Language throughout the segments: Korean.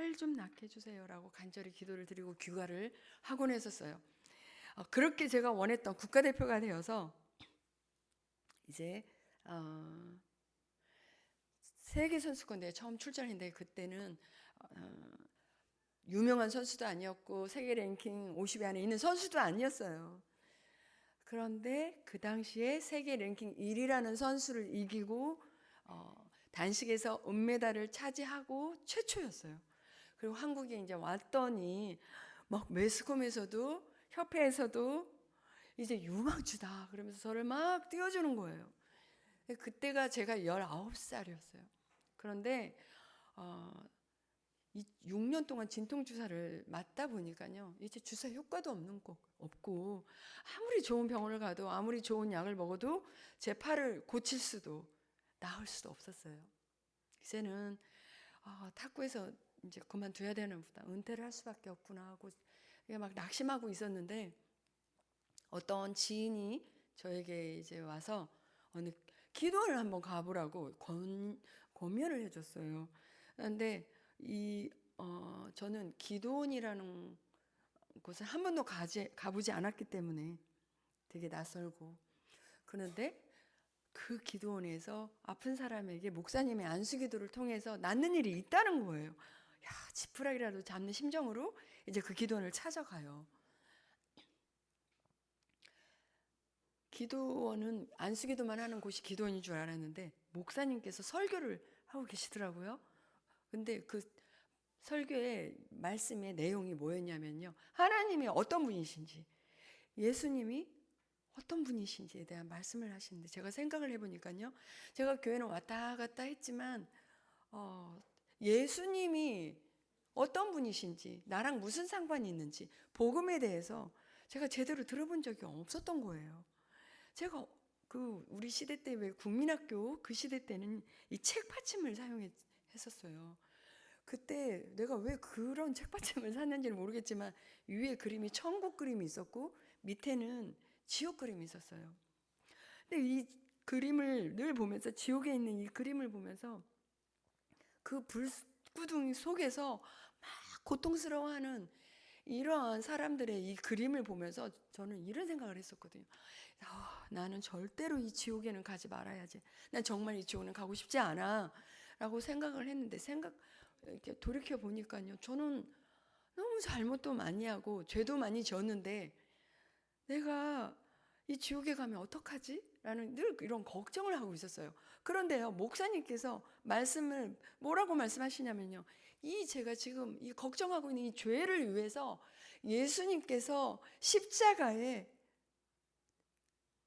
팔 좀 낫게 해주세요라고 간절히 기도를 드리고 귀가를 하곤 했었어요. 그렇게 제가 원했던 국가대표가 되어서 이제 세계 선수권대회 처음 출전했는데 그때는 유명한 선수도 아니었고 세계 랭킹 50위 안에 있는 선수도 아니었어요. 그런데 그 당시에 세계 랭킹 1위라는 선수를 이기고 단식에서 은메달을 차지하고 최초였어요. 그리고 한국에 이제 왔더니 막 매스컴에서도 협회에서도 이제 유망주다 그러면서 저를 막 띄워주는 거예요. 그때가 제가 19살이었어요. 그런데 6년 동안 진통주사를 맞다 보니까요, 이제 주사 효과도 없고 아무리 좋은 병원을 가도 아무리 좋은 약을 먹어도 제 팔을 고칠 수도 나을 수도 없었어요. 이제는 탁구에서 이제 그만둬야 되는구나, 은퇴를 할 수밖에 없구나 하고 막 낙심하고 있었는데 어떤 지인이 저에게 이제 와서 어느 기도를 한번 가보라고 권면을 해줬어요. 그런데 저는 기도원이라는 곳을 한 번도 가보지 않았기 때문에 되게 낯설고, 그런데 그 기도원에서 아픈 사람에게 목사님의 안수기도를 통해서 낫는 일이 있다는 거예요. 야, 지푸라기라도 잡는 심정으로 이제 그 기도원을 찾아가요. 기도원은 안수기도만 하는 곳이 기도원인 줄 알았는데 목사님께서 설교를 하고 계시더라고요. 근데 그 설교의 말씀의 내용이 뭐였냐면요, 하나님이 어떤 분이신지, 예수님이 어떤 분이신지에 대한 말씀을 하시는데, 제가 생각을 해보니까요, 제가 교회는 왔다 갔다 했지만 예수님이 어떤 분이신지, 나랑 무슨 상관이 있는지, 복음에 대해서 제가 제대로 들어본 적이 없었던 거예요. 제가 우리 시대 때, 왜 국민학교 그 시대 때는 이 책받침을 사용했었어요. 그때 내가 왜 그런 책받침을 샀는지는 모르겠지만 위에 그림이 천국 그림이 있었고 밑에는 지옥 그림이 있었어요. 근데 이 그림을 늘 보면서, 지옥에 있는 이 그림을 보면서 그 불구덩이 속에서 막 고통스러워하는 이러한 사람들의 이 그림을 보면서 저는 이런 생각을 했었거든요. 나는 절대로 이 지옥에는 가지 말아야지. 난 정말 이 지옥은 가고 싶지 않아 라고 생각을 했는데, 이렇게 돌이켜 보니까요, 저는 너무 잘못도 많이 하고 죄도 많이 졌는데 내가 이 지옥에 가면 어떡하지? 라는 늘 이런 걱정을 하고 있었어요. 그런데요, 목사님께서 뭐라고 말씀하시냐면요, 제가 지금 이 걱정하고 있는 이 죄를 위해서 예수님께서 십자가에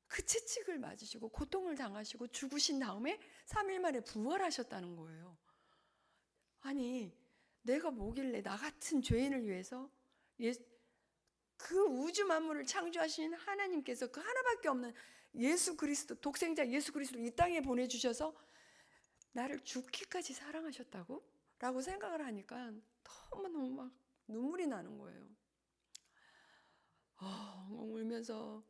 그 채찍을 맞으시고 고통을 당하시고 죽으신 다음에 3일 만에 부활하셨다는 거예요. 아니, 내가 뭐길래 나 같은 죄인을 위해서 그 우주 만물을 창조하신 하나님께서 그 하나밖에 없는 예수 그리스도, 독생자 예수 그리스도 이 땅에 보내주셔서 나를 죽기까지 사랑하셨다고? 라고 생각을 하니까 너무너무 막 눈물이 나는 거예요. 울면서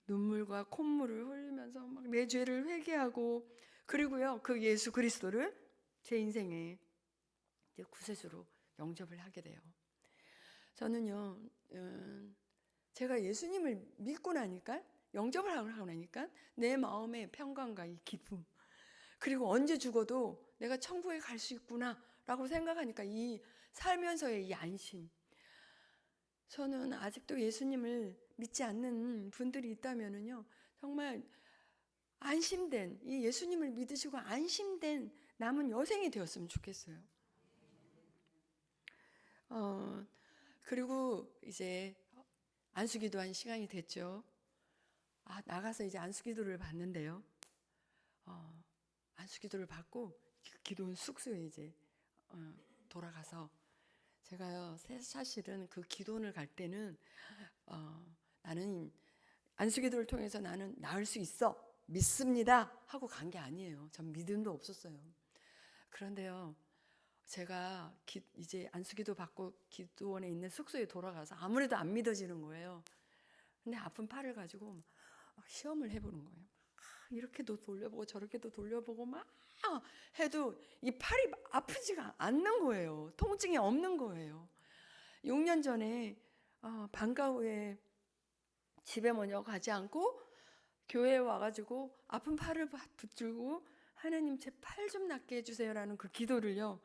눈물과 콧물을 흘리면서 막 내 죄를 회개하고, 그리고요, 그 예수 그리스도를 제 인생의 이제 구세주로 영접을 하게 돼요. 저는요, 제가 예수님을 믿고 나니까, 영접을 하고 나니까 내 마음의 평강과 이 기쁨, 그리고 언제 죽어도 내가 천국에 갈 수 있구나 라고 생각하니까 이 살면서의 이 안심. 저는 아직도 예수님을 믿지 않는 분들이 있다면요, 정말 안심된, 이 예수님을 믿으시고 안심된 남은 여생이 되었으면 좋겠어요. 그리고 이제 안수기도 한 시간이 됐죠. 나가서 이제 안수기도를 받는데요, 안수기도를 받고 기도원 숙소에 이제 돌아가서, 제가요, 사실은 그 기도원을 갈 때는 나는 안수기도를 통해서 나는 나을 수 있어, 믿습니다 하고 간 게 아니에요. 전 믿음도 없었어요. 그런데요, 제가 이제 안수기도 받고 기도원에 있는 숙소에 돌아가서 아무래도 안 믿어지는 거예요. 근데 아픈 팔을 가지고 막 시험을 해보는 거예요. 이렇게도 돌려보고 저렇게도 돌려보고 막 해도 이 팔이 아프지가 않는 거예요. 통증이 없는 거예요. 6년 전에 방과 후에 집에 먼저 가지 않고 교회에 와가지고 아픈 팔을 붙들고 하나님 제 팔 좀 낫게 해주세요라는 그 기도를요,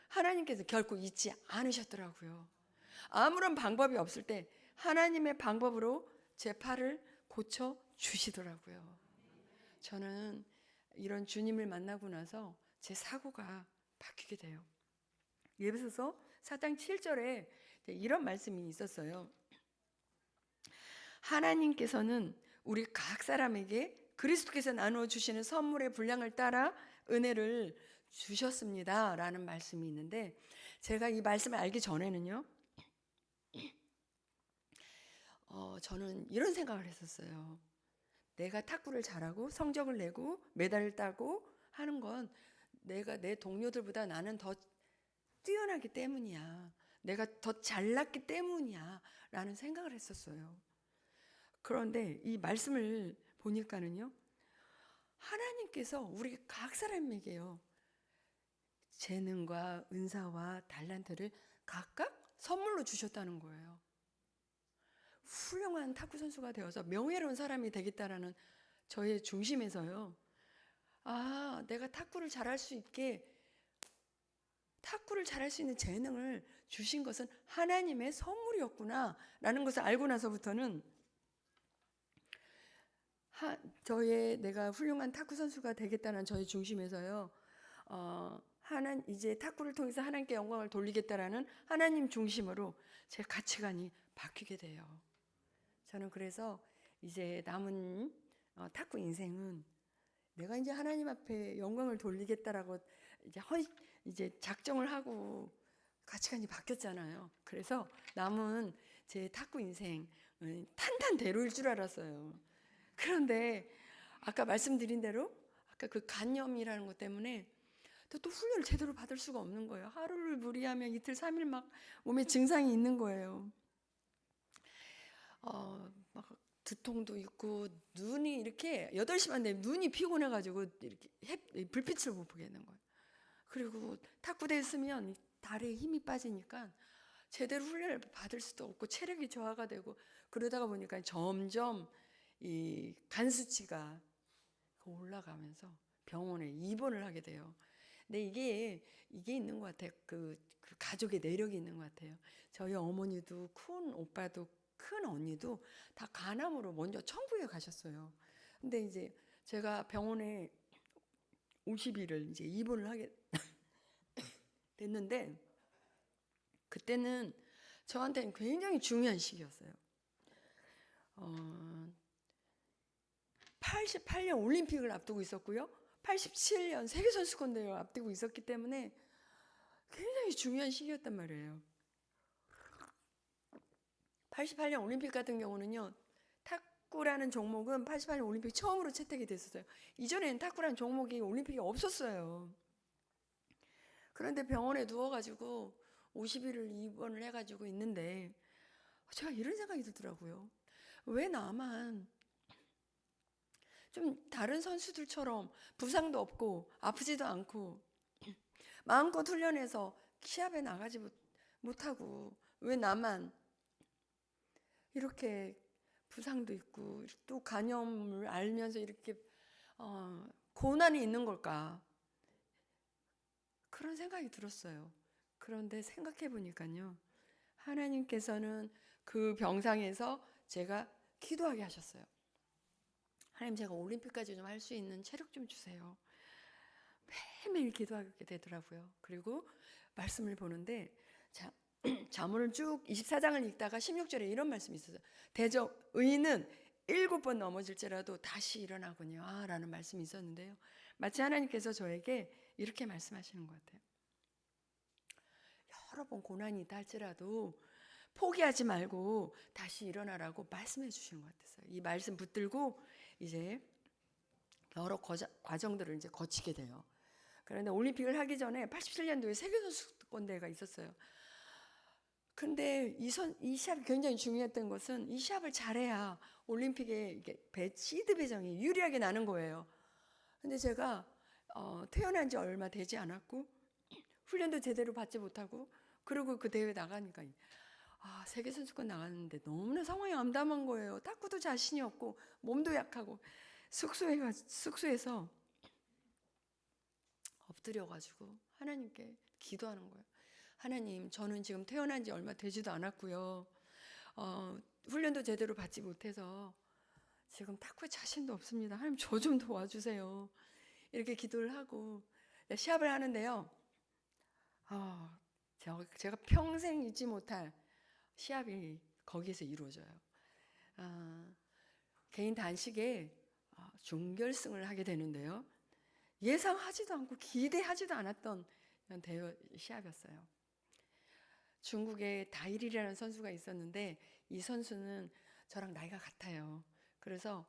하나님께서 결코 잊지 않으셨더라고요. 아무런 방법이 없을 때 하나님의 방법으로 제 팔을 고쳐 주시더라고요. 저는 이런 주님을 만나고 나서 제 사고가 바뀌게 돼요. 예배소서 4장 7절에 이런 말씀이 있었어요. 하나님께서는 우리 각 사람에게 그리스도께서 나누어 주시는 선물의 분량을 따라 은혜를 주셨습니다 라는 말씀이 있는데, 제가 이 말씀을 알기 전에는요, 저는 이런 생각을 했었어요. 내가 탁구를 잘하고 성적을 내고 메달을 따고 하는 건 내가 내 동료들보다 나는 더 뛰어나기 때문이야, 내가 더 잘났기 때문이야 라는 생각을 했었어요. 그런데 이 말씀을 보니까는요, 하나님께서 우리 각 사람에게요, 재능과 은사와 달란트를 각각 선물로 주셨다는 거예요. 훌륭한 탁구 선수가 되어서 명예로운 사람이 되겠다라는 저의 중심에서요, 내가 탁구를 잘할 수 있는 재능을 주신 것은 하나님의 선물이었구나 라는 것을 알고 나서부터는 내가 훌륭한 탁구 선수가 되겠다는 저의 중심에서요, 이제 탁구를 통해서 하나님께 영광을 돌리겠다라는 하나님 중심으로 제 가치관이 바뀌게 돼요. 저는 그래서 이제 남은 탁구 인생은 내가 이제 하나님 앞에 영광을 돌리겠다라고 이제 작정을 하고 가치관이 바뀌었잖아요. 그래서 남은 제 탁구 인생 탄탄대로일 줄 알았어요. 그런데 아까 말씀드린 대로 아까 그 간염이라는 것 때문에 또 훈련을 제대로 받을 수가 없는 거예요. 하루를 무리하면 이틀 3일 막 몸에 증상이 있는 거예요. 막 두통도 있고, 눈이 이렇게 8시만 되면 눈이 피곤해가지고 이렇게 불빛을 못 보게 되는 거예요. 그리고 탁구대에 있으면 다리에 힘이 빠지니까 제대로 훈련을 받을 수도 없고 체력이 저하가 되고, 그러다가 보니까 점점 이 간 수치가 올라가면서 병원에 입원을 하게 돼요. 근데 이게 있는 것 같아요. 그 가족의 내력이 있는 것 같아요. 저희 어머니도 큰 오빠도 큰 언니도 다 간암으로 먼저 천국에 가셨어요. 근데 이제 제가 병원에 50일을 이제 입원을 하게 됐는데, 그때는 저한테는 굉장히 중요한 시기였어요. 88년 올림픽을 앞두고 있었고요, 87년 세계선수권대회를 앞두고 있었기 때문에 굉장히 중요한 시기였단 말이에요. 88년 올림픽 같은 경우는요, 탁구라는 종목은 88년 올림픽 처음으로 채택이 됐었어요. 이전에는 탁구라는 종목이 올림픽에 없었어요. 그런데 병원에 누워가지고 50일을 입원을 해가지고 있는데, 제가 이런 생각이 들더라고요. 왜 나만 좀 다른 선수들처럼 부상도 없고 아프지도 않고 마음껏 훈련해서 시합에 나가지 못하고, 왜 나만 이렇게 부상도 있고 또 간염을 알면서 이렇게 고난이 있는 걸까, 그런 생각이 들었어요. 그런데 생각해 보니까요, 하나님께서는 그 병상에서 제가 기도하게 하셨어요. 하나님, 제가 올림픽까지 좀 할 수 있는 체력 좀 주세요. 매일매일 기도하게 되더라고요. 그리고 말씀을 보는데 잠언을 쭉 24장을 읽다가 16절에 이런 말씀이 있었어요. 대적 의인은 7번 넘어질지라도 다시 일어나거든요 라는 말씀이 있었는데요, 마치 하나님께서 저에게 이렇게 말씀하시는 것 같아요. 여러 번 고난이 있다 할지라도 포기하지 말고 다시 일어나라고 말씀해 주시는 것 같았어요. 이 말씀 붙들고 이제 여러 과정들을 이제 거치게 돼요. 그런데 올림픽을 하기 전에 87년도에 세계선수권대회가 있었어요. 근데 이 시합이 굉장히 중요했던 것은 이 시합을 잘해야 올림픽에 이게 시드 배정이 유리하게 나는 거예요. 근데 제가 태어난 지 얼마 되지 않았고 훈련도 제대로 받지 못하고 그리고 그 대회 나가니까 세계 선수권 나갔는데 너무나 상황이 암담한 거예요. 탁구도 자신이 없고 몸도 약하고 숙소에서 엎드려가지고 하나님께 기도하는 거예요. 하나님, 저는 지금 태어난 지 얼마 되지도 않았고요. 훈련도 제대로 받지 못해서 지금 탁구에 자신도 없습니다. 하나님, 저 좀 도와주세요. 이렇게 기도를 하고 시합을 하는데요. 제가 평생 잊지 못할 시합이 거기에서 이루어져요. 개인 단식에 준결승을 하게 되는데요. 예상하지도 않고 기대하지도 않았던 대회 시합이었어요. 중국에 다일이라는 선수가 있었는데 이 선수는 저랑 나이가 같아요. 그래서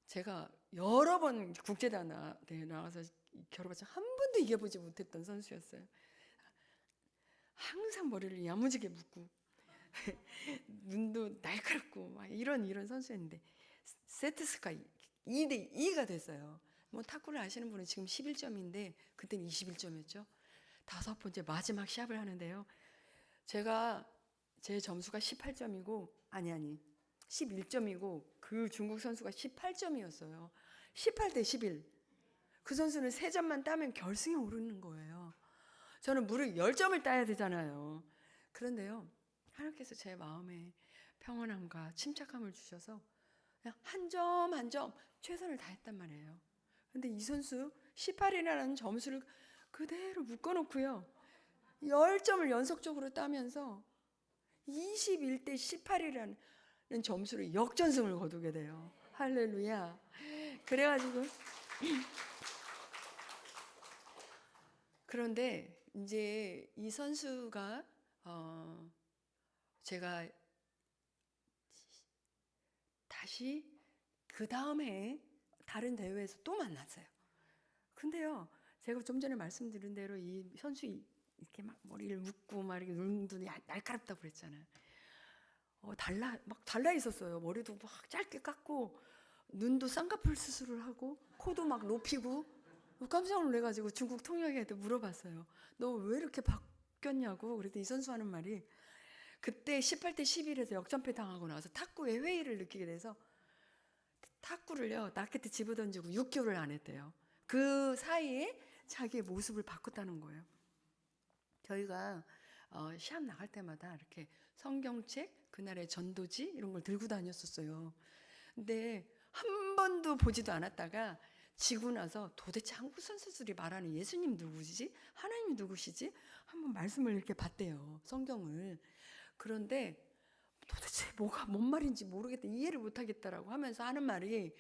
제가 여러 번 국제대회에 나가서 겨뤄봤지만 한 번도 이겨보지 못했던 선수였어요. 항상 머리를 야무지게 묶고 눈도 날카롭고 막 이런 선수였는데 세트스가 2대2가 됐어요. 뭐 탁구를 아시는 분은 지금 11점인데 그때는 21점이었죠. 5번째 마지막 시합을 하는데요. 제 점수가 18점이고 11점이고 그 중국 선수가 18점이었어요. 18대 11. 그 선수는 3점만 따면 결승에 오르는 거예요. 저는 무려 10점을 따야 되잖아요. 그런데요, 하나님께서 제 마음에 평안함과 침착함을 주셔서 그냥 한 점 한 점 최선을 다했단 말이에요. 근데 이 선수 18이라는 점수를 그대로 묶어놓고요. 10점을 연속적으로 따면서 21대 18이라는 점수로 역전승을 거두게 돼요. 할렐루야. 그래가지고 그런데 이제 이 선수가 제가 다시 그 다음에 다른 대회에서 또 만났어요. 근데요, 제가 좀 전에 말씀드린 대로 이 선수 이렇게 막 머리를 묶고 막 이렇게 눈도 날카롭다고 그랬잖아요. 막 달라 있었어요. 머리도 막 짧게 깎고 눈도 쌍꺼풀 수술을 하고 코도 막 높이고 깜짝 놀래가지고 중국 통역한테 물어봤어요. 너 왜 이렇게 바뀌었냐고. 그랬더니 이 선수 하는 말이 그때 18대 11에서 역전패 당하고 나서 탁구의 회의를 느끼게 돼서 탁구를요 라켓에 집어던지고 6개월을 안 했대요. 그 사이에 자기의 모습을 바꿨다는 거예요. 저희가 시합 나갈 때마다 이렇게 성경책, 그날의 전도지 이런 걸 들고 다녔었어요. 근데 한 번도 보지도 않았다가 지고 나서 도대체 한국 선수들이 말하는 예수님 누구시지? 하나님 누구시지? 한번 말씀을 이렇게 봤대요. 성경을. 그런데 도대체 뭔 말인지 모르겠다, 이해를 못하겠다라고 하면서 하는 말이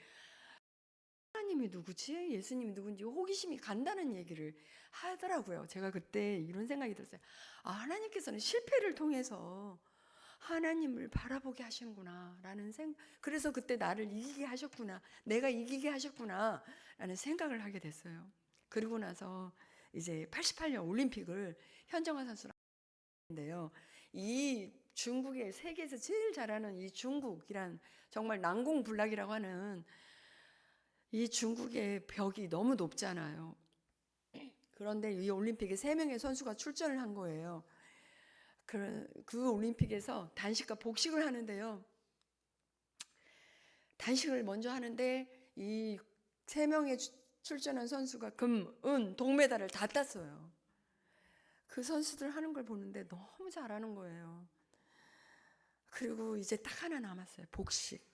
하나님이 누구지? 예수님이 누군지 호기심이 간다는 얘기를 하더라고요. 제가 그때 이런 생각이 들었어요. 하나님께서는 실패를 통해서 하나님을 바라보게 하시는구나 라는 그래서 그때 나를 이기게 하셨구나, 내가 이기게 하셨구나 라는 생각을 하게 됐어요. 그리고 나서 이제 88년 올림픽을 현정화 선수랑 했는데요. 이 중국의 세계에서 제일 잘하는 이 중국이란 정말 난공불락이라고 하는 이 중국의 벽이 너무 높잖아요. 그런데 이 올림픽에 3명의 선수가 출전을 한 거예요. 그 올림픽에서 단식과 복식을 하는데요. 단식을 먼저 하는데 이 3명의 출전한 선수가 금, 은, 동메달을 다 땄어요. 그 선수들 하는 걸 보는데 너무 잘하는 거예요. 그리고 이제 딱 하나 남았어요. 복식.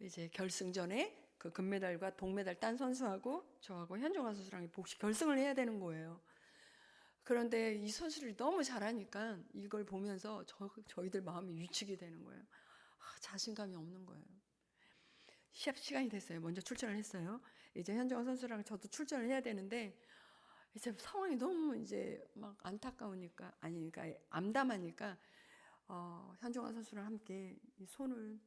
이제 결승전에 그 금메달과 동메달 딴 선수하고 저하고 현정화 선수랑 복식 결승을 해야 되는 거예요. 그런데 이 선수들이 너무 잘하니까 이걸 보면서 저희들 마음이 위축이 되는 거예요. 자신감이 없는 거예요. 시합 시간이 됐어요. 먼저 출전을 했어요. 이제 현정화 선수랑 저도 출전을 해야 되는데 이제 상황이 너무 이제 막 안타까우니까 그러니까 암담하니까 현정화 선수랑 함께 이 손을,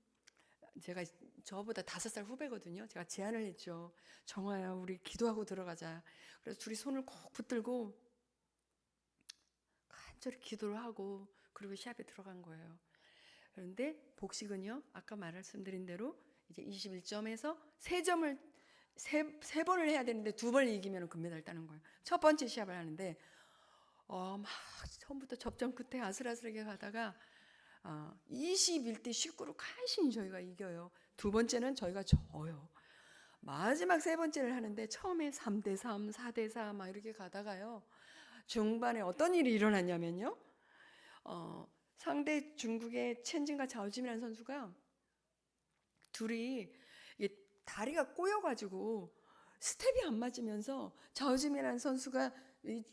제가 저보다 5살 후배거든요. 제가 제안을 했죠. 정화야, 우리 기도하고 들어가자. 그래서 둘이 손을 꼭 붙들고 간절히 기도를 하고 그리고 시합에 들어간 거예요. 그런데 복식은요, 아까 말씀드린 대로 이제 21점에서 세 번을 해야 되는데 2번 이기면 금메달 따는 거예요. 첫 번째 시합을 하는데 막 처음부터 접전 끝에 아슬아슬하게 가다가 21대 19로 간신히 저희가 이겨요. 두 번째는 저희가 져요. 마지막 세 번째를 하는데 처음에 3대 3, 4대 4 막 이렇게 가다가요. 중반에 어떤 일이 일어났냐면요. 상대 중국의 첸진과 자오지민이라는 선수가 둘이 이게 다리가 꼬여가지고 스텝이 안 맞으면서 자오지민이라는 선수가 이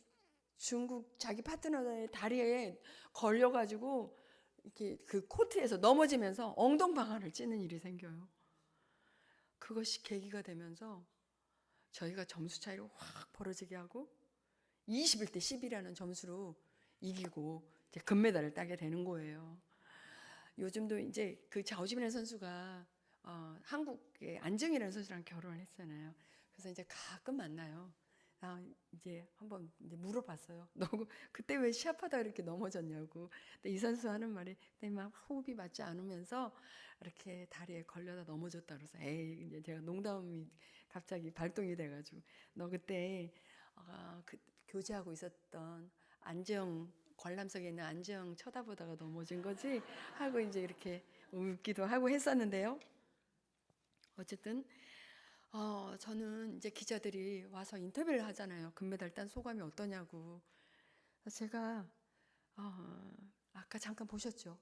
중국 자기 파트너의 다리에 걸려가지고 이렇게 그 코트에서 넘어지면서 엉덩방아를 찢는 일이 생겨요. 그것이 계기가 되면서 저희가 점수 차이를 확 벌어지게 하고 21대 10이라는 점수로 이기고 이제 금메달을 따게 되는 거예요. 요즘도 이제 그 자오지민 선수가 한국의 안정이라는 선수랑 결혼을 했잖아요. 그래서 이제 가끔 만나요. 이제 한번 이제 물어봤어요. 너 그때 왜 시합하다 이렇게 넘어졌냐고. 근데 이 선수 하는 말이 그때 막 호흡이 맞지 않으면서 이렇게 다리에 걸려다 넘어졌다 그래서 에이 이제 제가 농담이 갑자기 발동이 돼가지고 너 그때 그 교제하고 있었던 안정 관람석에 있는 안정 쳐다보다가 넘어진 거지 하고 이제 이렇게 웃기도 하고 했었는데요. 어쨌든 저는 이제 기자들이 와서 인터뷰를 하잖아요. 금메달 딴 소감이 어떠냐고. 제가 아까 잠깐 보셨죠?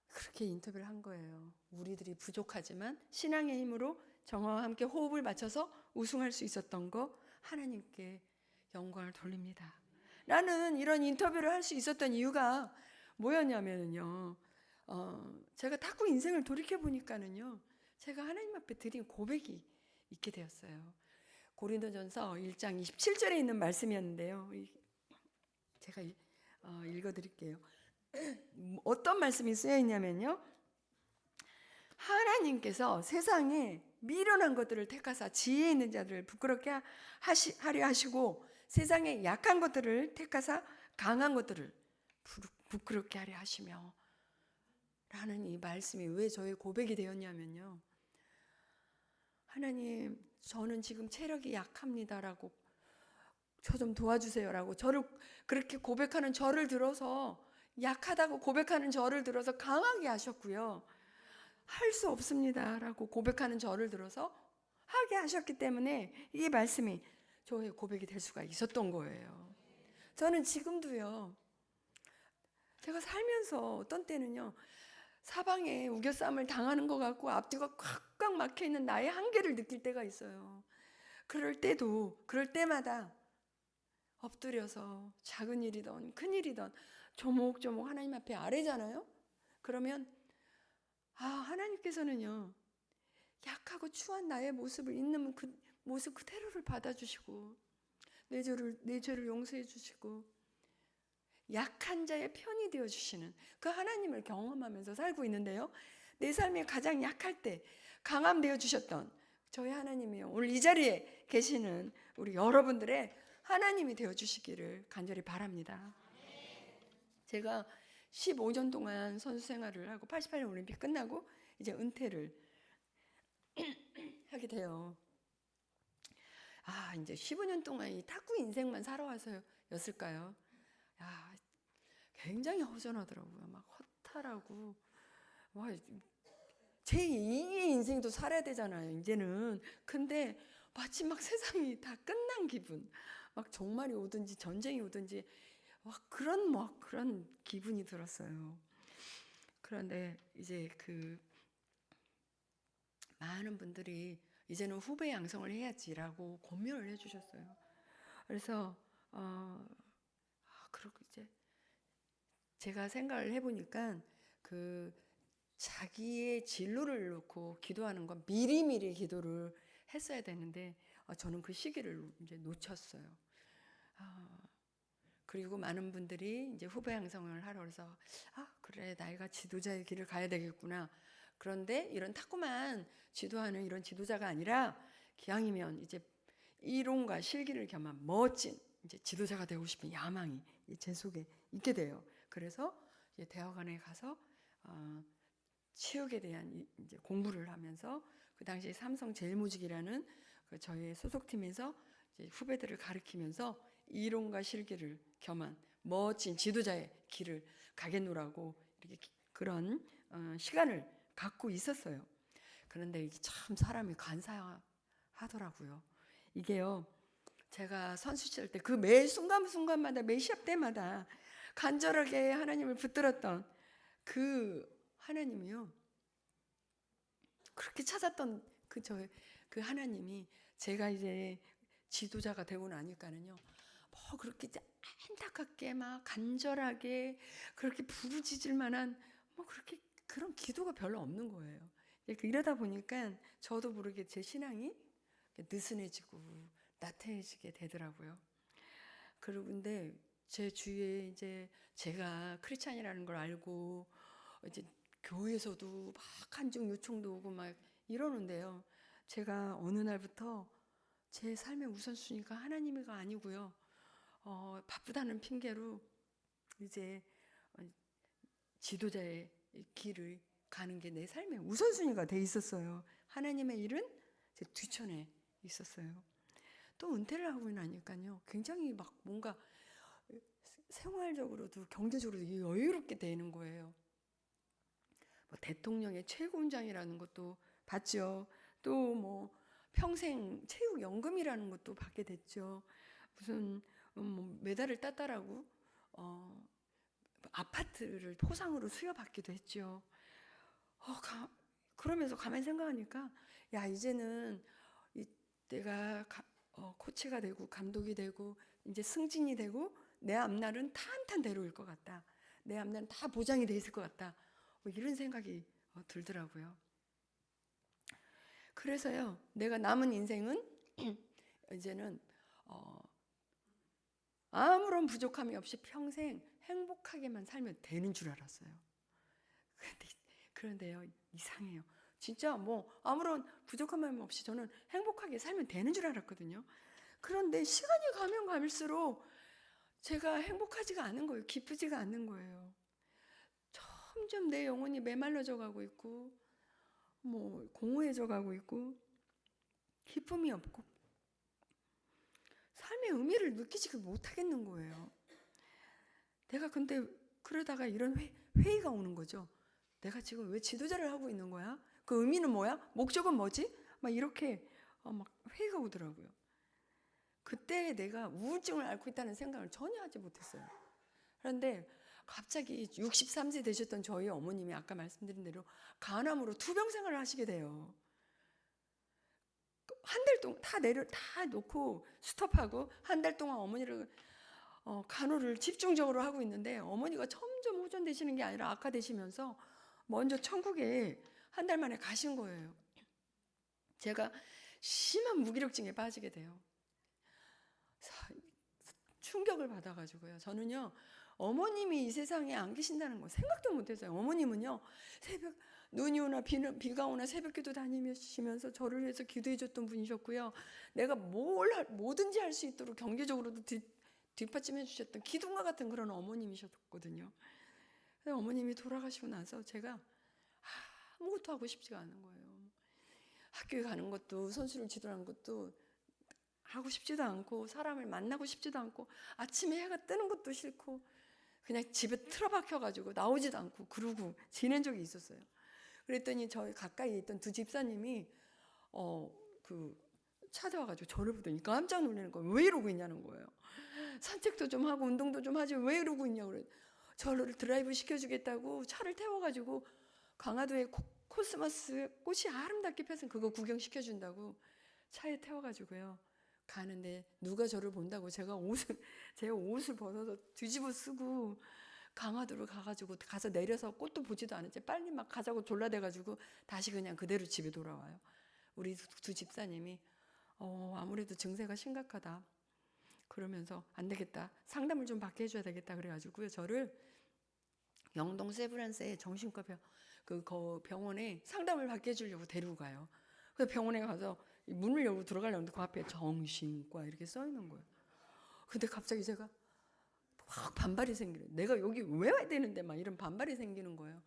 그렇게 인터뷰를 한 거예요. 우리들이 부족하지만 신앙의 힘으로 정화와 함께 호흡을 맞춰서 우승할 수 있었던 거 하나님께 영광을 돌립니다. 나는 이런 인터뷰를 할 수 있었던 이유가 뭐였냐면요. 제가 탁구 인생을 돌이켜 보니까는요. 제가 하나님 앞에 드린 고백이 있게 되었어요. 고린도전서 1장 27절에 있는 말씀이었는데요. 제가 읽어드릴게요. 어떤 말씀이 쓰여 있냐면요. 하나님께서 세상에 미련한 것들을 택하사 지혜 있는 자들을 부끄럽게 하려 하시고 세상에 약한 것들을 택하사 강한 것들을 부끄럽게 하려 하시며 라는 이 말씀이 왜 저의 고백이 되었냐면요. 하나님, 저는 지금 체력이 약합니다라고 저 좀 도와주세요라고 저를 그렇게 고백하는 저를 들어서 약하다고 고백하는 저를 들어서 강하게 하셨고요. 할 수 없습니다라고 고백하는 저를 들어서 하게 하셨기 때문에 이 말씀이 저의 고백이 될 수가 있었던 거예요. 저는 지금도요. 제가 살면서 어떤 때는요. 사방에 우겨싸움을 당하는 것 같고 앞뒤가 꽉꽉 막혀있는 나의 한계를 느낄 때가 있어요. 그럴 때마다 엎드려서 작은 일이든 큰 일이든 조목조목 하나님 앞에 아뢰잖아요. 그러면 하나님께서는요. 약하고 추한 나의 모습을 있는 그 모습 그대로를 받아주시고 내 죄를 용서해 주시고 약한 자의 편이 되어주시는 그 하나님을 경험하면서 살고 있는데요. 내 삶에 가장 약할 때 강함 되어주셨던 저희 하나님이요. 오늘 이 자리에 계시는 우리 여러분들의 하나님이 되어주시기를 간절히 바랍니다. 제가 15년 동안 선수 생활을 하고 88년 올림픽 끝나고 이제 은퇴를 하게 돼요. 이제 15년 동안 이 탁구 인생만 살아와서였을까요? 굉장히 허전하더라고요. 막 허탈하고, 제 2의 인생도 살아야 되잖아요, 이제는. 근데 마치 막 세상이 다 끝난 기분. 막 종말이 오든지 전쟁이 오든지, 그런 기분이 들었어요. 그런데 이제 많은 분들이 이제는 후배 양성을 해야지라고 권면을 해주셨어요. 그래서, 그렇고 이제 제가 생각을 해보니까 자기의 진로를 놓고 기도하는 건 미리미리 기도를 했어야 되는데 저는 그 시기를 이제 놓쳤어요. 그리고 많은 분들이 이제 후배 양성을 하러 그래서 그래 나이가 지도자의 길을 가야 되겠구나. 그런데 이런 탁구만 지도하는 이런 지도자가 아니라 기왕이면 이제 이론과 실기를 겸한 멋진 이제 지도자가 되고 싶은 야망이 제 속에 있게 돼요. 그래서 이제 대학원에 가서 치육에 대한 이제 공부를 하면서 그 당시 삼성 제일모직이라는 그 저희 소속팀에서 이제 후배들을 가르치면서 이론과 실기를 겸한 멋진 지도자의 길을 가겠노라고 이렇게 그런 시간을 갖고 있었어요. 그런데 이게 참 사람이 간사하더라고요. 이게요, 제가 선수 시절 때 그 매 순간순간마다 매 시합 때마다 간절하게 하나님을 붙들었던 그 하나님이요, 그렇게 찾았던 그 하나님이 제가 이제 지도자가 되고 나니까는요, 뭐 그렇게 안타깝게 막 간절하게 그렇게 부르짖을 만한 뭐 그렇게 그런 기도가 별로 없는 거예요. 이러다 보니까 저도 모르게 제 신앙이 느슨해지고 나태해지게 되더라고요. 그런데 제 주위에 이제 제가 크리스찬이라는 걸 알고 이제 교회에서도 막 간증 요청도 오고 막 이러는데요. 제가 어느 날부터 제 삶의 우선순위가 하나님이가 아니고요. 바쁘다는 핑계로 이제 지도자의 길을 가는 게 내 삶의 우선순위가 돼 있었어요. 하나님의 일은 제 뒤천에 있었어요. 또 은퇴를 하고 나니까요, 굉장히 막 뭔가 생활적으로도 경제적으로도 여유롭게 되는 거예요. 뭐 대통령의 최고훈장이라는 것도 받죠. 또 뭐 평생 체육연금이라는 것도 받게 됐죠. 무슨 뭐 메달을 땄다라고 아파트를 포상으로 수여받기도 했죠. 그러면서 가만히 생각하니까 야, 이제는 내가 코치가 되고 감독이 되고 이제 승진이 되고 내 앞날은 탄탄대로일 것 같다. 내 앞날은 다 보장이 돼 있을 것 같다. 뭐 이런 생각이 들더라고요. 그래서요, 내가 남은 인생은 이제는 아무런 부족함이 없이 평생 행복하게만 살면 되는 줄 알았어요. 그런데요, 이상해요. 진짜 뭐 아무런 부족함 없이 저는 행복하게 살면 되는 줄 알았거든요. 그런데 시간이 가면 갈수록 제가 행복하지가 않은 거예요. 기쁘지가 않는 거예요. 점점 내 영혼이 메말라져 가고 있고 뭐 공허해져 가고 있고 기쁨이 없고 삶의 의미를 느끼지 못하겠는 거예요. 내가 근데 그러다가 이런 회의가 오는 거죠. 내가 지금 왜 지도자를 하고 있는 거야? 그 의미는 뭐야? 목적은 뭐지? 막 이렇게 막 회의가 오더라고요. 그때 내가 우울증을 앓고 있다는 생각을 전혀 하지 못했어요. 그런데 갑자기 63세 되셨던 저희 어머님이 아까 말씀드린 대로 간암으로 투병 생활을 하시게 돼요. 한 달 동안 다 놓고 스톱하고 한 달 동안 어머니를 간호를 집중적으로 하고 있는데 어머니가 점점 호전되시는 게 아니라 악화되시면서 먼저 천국에 한 달 만에 가신 거예요. 제가 심한 무기력증에 빠지게 돼요. 충격을 받아가지고요. 저는요, 어머님이 이 세상에 안 계신다는 거 생각도 못했어요. 어머님은요, 새벽 눈이 오나 비가 오나 새벽기도 다니시면서 저를 위해서 기도해줬던 분이셨고요. 내가 뭐든지 할 수 있도록 경제적으로도 뒷받침해 주셨던 기둥과 같은 그런 어머님이셨거든요. 어머님이 돌아가시고 나서 제가 아무것도 하고 싶지가 않은 거예요. 학교에 가는 것도 선수를 지도하는 것도 하고 싶지도 않고 사람을 만나고 싶지도 않고 아침에 해가 뜨는 것도 싫고 그냥 집에 틀어박혀가지고 나오지도 않고 그러고 지낸 적이 있었어요. 그랬더니 저희 가까이 있던 두 집사님이 찾아와가지고 저를 보더니 깜짝 놀라는 거예요. 왜 이러고 있냐는 거예요. 산책도 좀 하고 운동도 좀 하지 왜 이러고 있냐고 그래요. 저를 드라이브 시켜주겠다고 차를 태워가지고 강화도에 코스모스 꽃이 아름답게 펴서 그거 구경시켜준다고 차에 태워가지고요. 가는데 누가 저를 본다고 제 옷을 벗어서 뒤집어 쓰고 강화도로 가서 내려서 꽃도 보지도 않았지 빨리 막 가자고 졸라대가지고 다시 그냥 그대로 집에 돌아와요. 우리 두 집사님이 아무래도 증세가 심각하다. 그러면서 안 되겠다. 상담을 좀 받게 해줘야 되겠다. 그래가지고요. 저를 영동 세브란스의 정신과 병원에 상담을 받게 해주려고 데리고 가요. 그래서 병원에 가서 문을 열고 들어가려는데 그 앞에 정신과 이렇게 써 있는 거예요. 근데 갑자기 제가 확 반발이 생기는, 내가 여기 왜 와야 되는데 막 이런 반발이 생기는 거예요.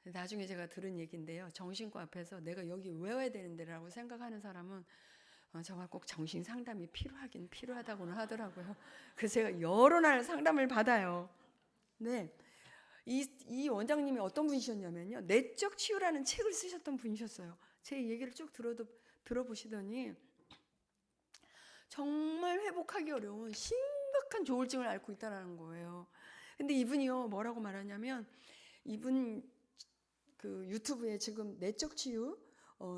나중에 제가 들은 얘기인데요. 정신과 앞에서 내가 여기 왜 와야 되는데라고 생각하는 사람은 정말 꼭 정신 상담이 필요하긴 필요하다고는 하더라고요. 그래서 제가 여러 날 상담을 받아요. 네. 이 원장님이 어떤 분이셨냐면요. 내적 치유라는 책을 쓰셨던 분이셨어요. 제 얘기를 쭉 들어보시더니 정말 회복하기 어려운 심각한 조울증을 앓고 있다는 거예요. 근데 이분이요, 뭐라고 말하냐면, 이분 그 유튜브에 지금 내적 치유,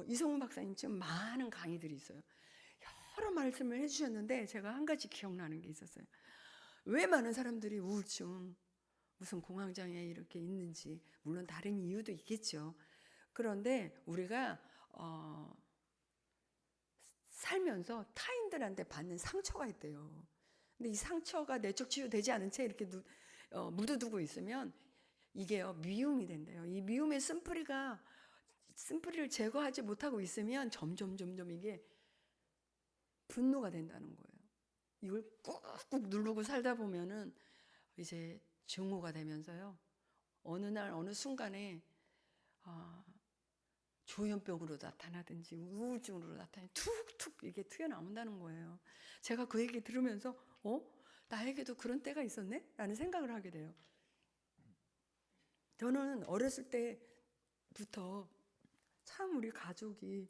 이성훈 박사님 지금 많은 강의들이 있어요. 여러 말씀을 해주셨는데 제가 한 가지 기억나는 게 있었어요. 왜 많은 사람들이 우울증, 무슨 공황장애 이렇게 있는지, 물론 다른 이유도 있겠죠. 그런데 우리가 살면서 타인들한테 받는 상처가 있대요. 근데 이 상처가 내적 치유되지 않은 채 이렇게 묻어두고 있으면 이게요, 미움이 된대요. 이 미움의 쓴뿌리를 제거하지 못하고 있으면 점점 이게 분노가 된다는 거예요. 이걸 꾹꾹 누르고 살다 보면은 이제 증오가 되면서요, 어느 날 어느 순간에 조현병으로 나타나든지 우울증으로 나타나든지 툭툭 이게 튀어나온다는 거예요. 제가 그 얘기 들으면서 나에게도 그런 때가 있었네? 라는 생각을 하게 돼요. 저는 어렸을 때부터 참 우리 가정이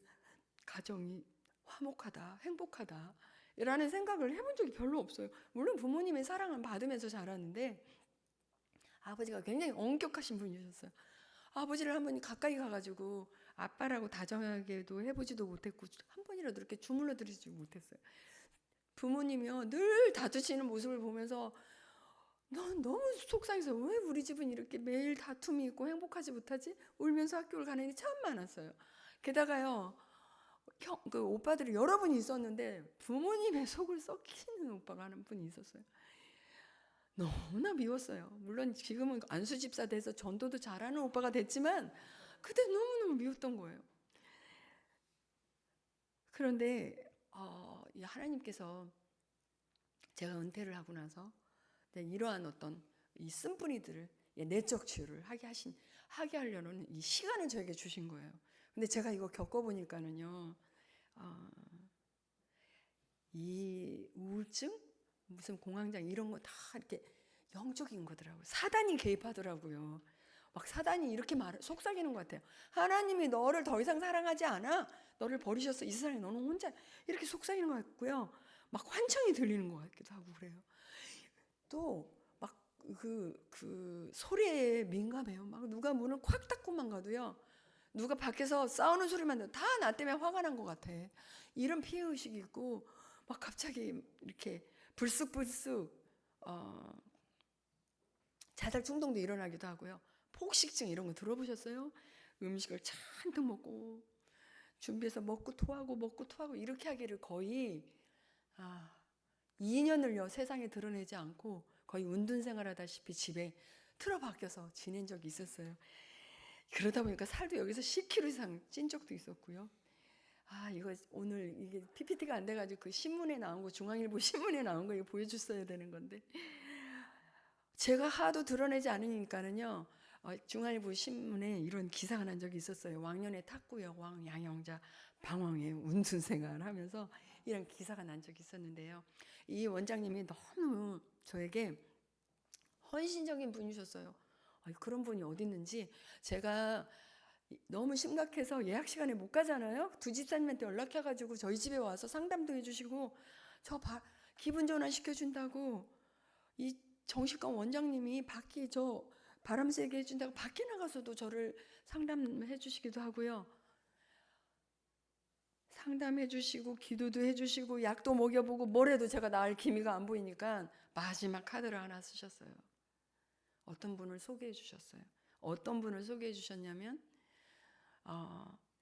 화목하다, 행복하다 라는 생각을 해본 적이 별로 없어요. 물론 부모님의 사랑을 받으면서 자랐는데 아버지가 굉장히 엄격하신 분이셨어요. 아버지를 한 번 가까이 가가지고 아빠라고 다정하게도 해보지도 못했고 한 번이라도 이렇게 주물러 드리지 못했어요. 부모님이요, 늘 다투시는 모습을 보면서 난 너무 속상해서 왜 우리 집은 이렇게 매일 다툼이 있고 행복하지 못하지? 울면서 학교를 가는 일이 참 많았어요. 게다가요, 그 오빠들이 여러 분이 있었는데 부모님의 속을 썩히는 오빠가 한 분이 있었어요. 너무나 미웠어요. 물론 지금은 안수집사 돼서 전도도 잘하는 오빠가 됐지만 그때 너무너무 미웠던 거예요. 그런데 하나님께서 제가 은퇴를 하고 나서 이러한 어떤 이 쓴뿌리들을 내적 치유를 하게 하려는 이 시간을 저에게 주신 거예요. 근데 제가 이거 겪어보니까는요, 이 우울증, 무슨 공황장 이런 거 다 이렇게 영적인 거더라고요. 사단이 개입하더라고요. 막 사단이 이렇게 속삭이는 것 같아요. 하나님이 너를 더 이상 사랑하지 않아. 너를 버리셨어. 이 세상에 너는 혼자. 이렇게 속삭이는 것 같고요. 막 환청이 들리는 것 같기도 하고 그래요. 또 막 그 소리에 민감해요. 막 누가 문을 콱 닫고만 가도요, 누가 밖에서 싸우는 소리만 들어도 다 나 때문에 화가 난 것 같아. 이런 피해의식이 있고 막 갑자기 이렇게 불쑥불쑥 자살 충동도 일어나기도 하고요. 폭식증 이런 거 들어보셨어요? 음식을 잔뜩 먹고 준비해서 먹고 토하고 이렇게 하기를 거의 2년을요 세상에 드러내지 않고 거의 운둔 생활하다시피 집에 틀어박혀서 지낸 적이 있었어요. 그러다 보니까 살도 여기서 10kg 이상 찐 적도 있었고요. 이거 오늘 이게 PPT가 안 돼가지고 그 신문에 나온 거, 중앙일보 신문에 나온 거 이거 보여줬어야 되는 건데 제가 하도 드러내지 않으니까는요, 중앙일보 신문에 이런 기사가 난 적이 있었어요. 왕년의 탁구 여왕 양영자 방황의 운둔 생활 하면서 이런 기사가 난 적이 있었는데요. 이 원장님이 너무 저에게 헌신적인 분이셨어요. 그런 분이 어디 있는지, 제가 너무 심각해서 예약 시간에 못 가잖아요. 두 집사님한테 연락해가지고 저희 집에 와서 상담도 해주시고 기분 전환 시켜준다고 이 정신과 원장님이 저 바람 쐬게 해준다고 밖에 나가서도 저를 상담해 주시기도 하고요. 상담해 주시고 기도도 해 주시고 약도 먹여보고 뭘 해도 제가 나을 기미가 안 보이니까 마지막 카드를 하나 쓰셨어요. 어떤 분을 소개해 주셨어요. 어떤 분을 소개해 주셨냐면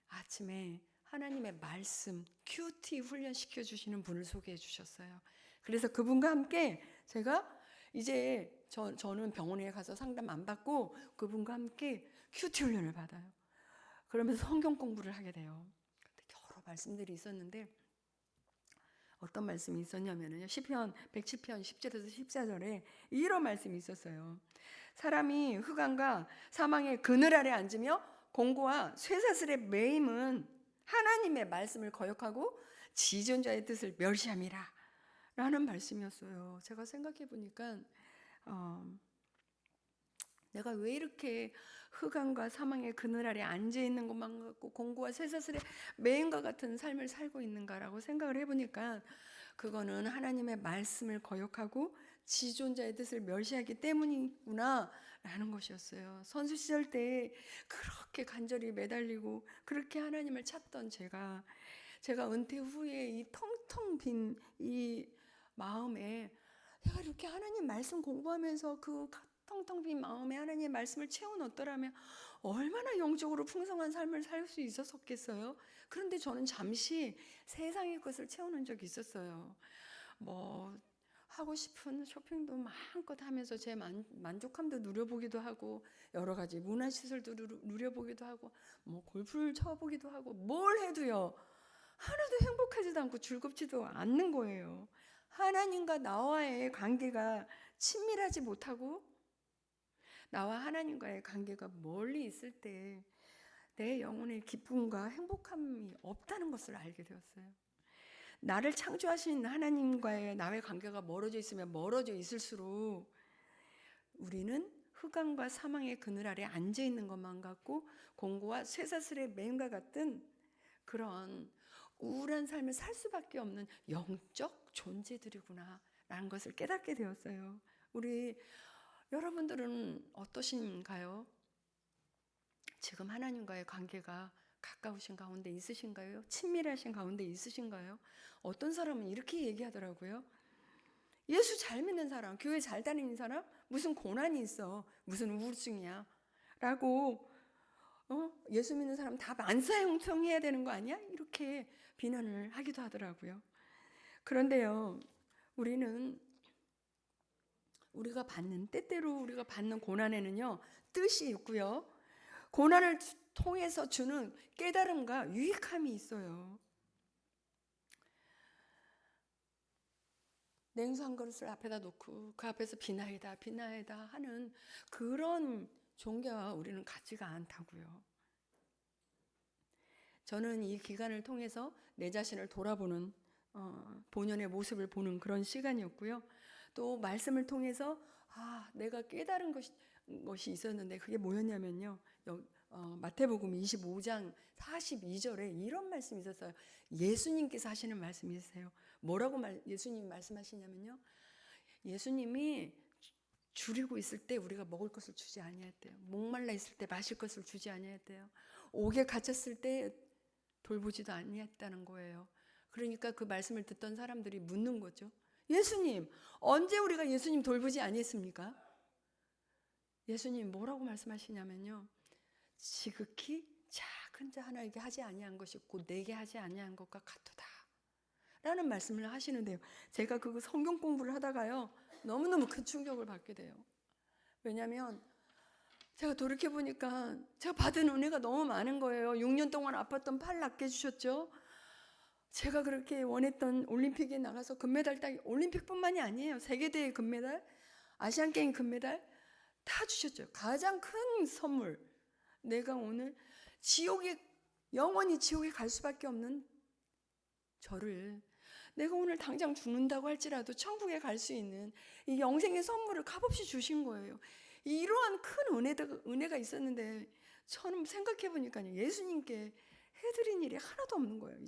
아침에 하나님의 말씀 큐티 훈련시켜 주시는 분을 소개해 주셨어요. 그래서 그분과 함께 제가 이제 저는 병원에 가서 상담 안 받고 그분과 함께 큐티 훈련을 받아요. 그러면서 성경 공부를 하게 돼요. 여러 말씀들이 있었는데 어떤 말씀이 있었냐면요. 시편 107편 10절에서 14절에 이런 말씀이 있었어요. 사람이 흑암과 사망의 그늘 아래 앉으며 공고와 쇠사슬에 매임은 하나님의 말씀을 거역하고 지존자의 뜻을 멸시함이라 라는 말씀이었어요. 제가 생각해 보니까 내가 왜 이렇게 흑암과 사망의 그늘 아래 앉아 있는 것만 같고 공고와 쇠사슬에 매인과 같은 삶을 살고 있는가라고 생각을 해보니까 그거는 하나님의 말씀을 거역하고 지존자의 뜻을 멸시하기 때문이구나 라는 것이었어요. 선수 시절 때 그렇게 간절히 매달리고 그렇게 하나님을 찾던 제가 은퇴 후에 이 텅텅 빈 이 마음에 내가 이렇게 하나님 말씀 공부하면서 그 텅텅 빈 마음에 하나님의 말씀을 채워 넣었더라면 얼마나 영적으로 풍성한 삶을 살 수 있었겠어요. 그런데 저는 잠시 세상의 것을 채우는 적이 있었어요. 뭐 하고 싶은 쇼핑도 마음껏 하면서 제 만족함도 누려보기도 하고 여러 가지 문화시설도 누려보기도 하고 뭐 골프를 쳐보기도 하고 뭘 해도요 하나도 행복하지도 않고 즐겁지도 않는 거예요. 하나님과 나와의 관계가 친밀하지 못하고 나와 하나님과의 관계가 멀리 있을 때 내 영혼의 기쁨과 행복함이 없다는 것을 알게 되었어요. 나를 창조하신 하나님과의 나의 관계가 멀어져 있으면 멀어져 있을수록 우리는 흑암과 사망의 그늘 아래 앉아 있는 것만 같고 공고와 쇠사슬의 매임과 같은 그런 우울한 삶을 살 수밖에 없는 영적 존재들이구나 라는 것을 깨닫게 되었어요. 우리 여러분들은 어떠신가요? 지금 하나님과의 관계가 가까우신 가운데 있으신가요? 친밀하신 가운데 있으신가요? 어떤 사람은 이렇게 얘기하더라고요. 예수 잘 믿는 사람, 교회 잘 다니는 사람, 무슨 고난이 있어, 무슨 우울증이야 라고 예수 믿는 사람 다 만사형통해야 되는 거 아니야? 이렇게 비난을 하기도 하더라고요. 그런데요, 때때로 우리가 받는 고난에는요, 뜻이 있고요. 고난을 통해서 주는 깨달음과 유익함이 있어요. 냉수한 그릇을 앞에다 놓고 그 앞에서 비나이다 하는 그런 종교와 우리는 같지가 않다고요. 저는 이 기간을 통해서 내 자신을 돌아보는 본연의 모습을 보는 그런 시간이었고요. 또 말씀을 통해서 내가 깨달은 것이 있었는데 그게 뭐였냐면요. 마태복음 25장 42절에 이런 말씀이 있었어요. 예수님께서 하시는 말씀이 있어요. 뭐라고 예수님이 말씀하시냐면요. 예수님이 줄이고 있을 때 우리가 먹을 것을 주지 아니했대요. 목말라 있을 때 마실 것을 주지 아니했대요. 옥에 갇혔을 때 돌보지도 아니했다는 거예요. 그러니까 그 말씀을 듣던 사람들이 묻는 거죠. 예수님, 언제 우리가 예수님 돌보지 아니했습니까? 예수님 뭐라고 말씀하시냐면요. 지극히 작은 자 하나에게 하지 아니한 것이 곧 내게 하지 아니한 것과 같도다 라는 말씀을 하시는데요. 제가 그 성경 공부를 하다가요. 너무너무 큰 충격을 받게 돼요. 왜냐하면 제가 돌이켜보니까 제가 받은 은혜가 너무 많은 거예요. 6년 동안 아팠던 팔 낫게 해주셨죠. 제가 그렇게 원했던 올림픽에 나가서 금메달 따기, 올림픽뿐만이 아니에요. 세계대회 금메달, 아시안게임 금메달 다 주셨죠. 가장 큰 선물. 내가 오늘 영원히 지옥에 갈 수밖에 없는 저를 내가 오늘 당장 죽는다고 할지라도 천국에 갈 수 있는 이 영생의 선물을 값없이 주신 거예요. 이러한 큰 은혜가 있었는데 저는 생각해 보니까요. 예수님께 해드린 일이 하나도 없는 거예요.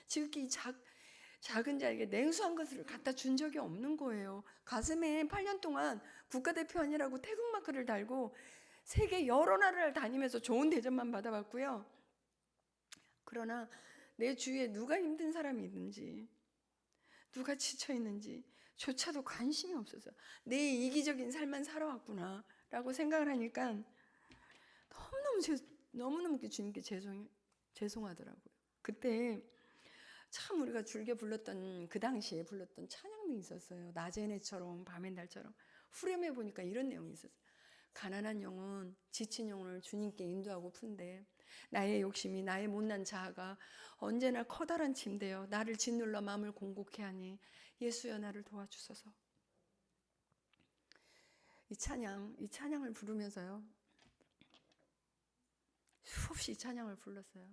지극히 작은 자에게 냉수한 것을 갖다 준 적이 없는 거예요. 가슴에 8년 동안 국가대표 아니라고 태극마크를 달고 세계 여러 나라를 다니면서 좋은 대접만 받아봤고요. 그러나 내 주위에 누가 힘든 사람이 있는지 누가 지쳐있는지 조차도 관심이 없어서 내 이기적인 삶만 살아왔구나 라고 생각을 하니까 너무너무 주님께 죄송하더라고요. 그때 참 우리가 즐겨 불렀던 그 당시에 불렀던 찬양이 있었어요. 낮의 해처럼 밤의 달처럼. 후렴에 보니까 이런 내용이 있었어요. 가난한 영혼, 지친 영혼을 주님께 인도하고 푼데 나의 욕심이, 나의 못난 자아가 언제나 커다란 침대여 나를 짓눌러 마음을 공곡해 하니 예수여 나를 도와주소서. 이 찬양을 부르면서요, 수없이 이 찬양을 불렀어요.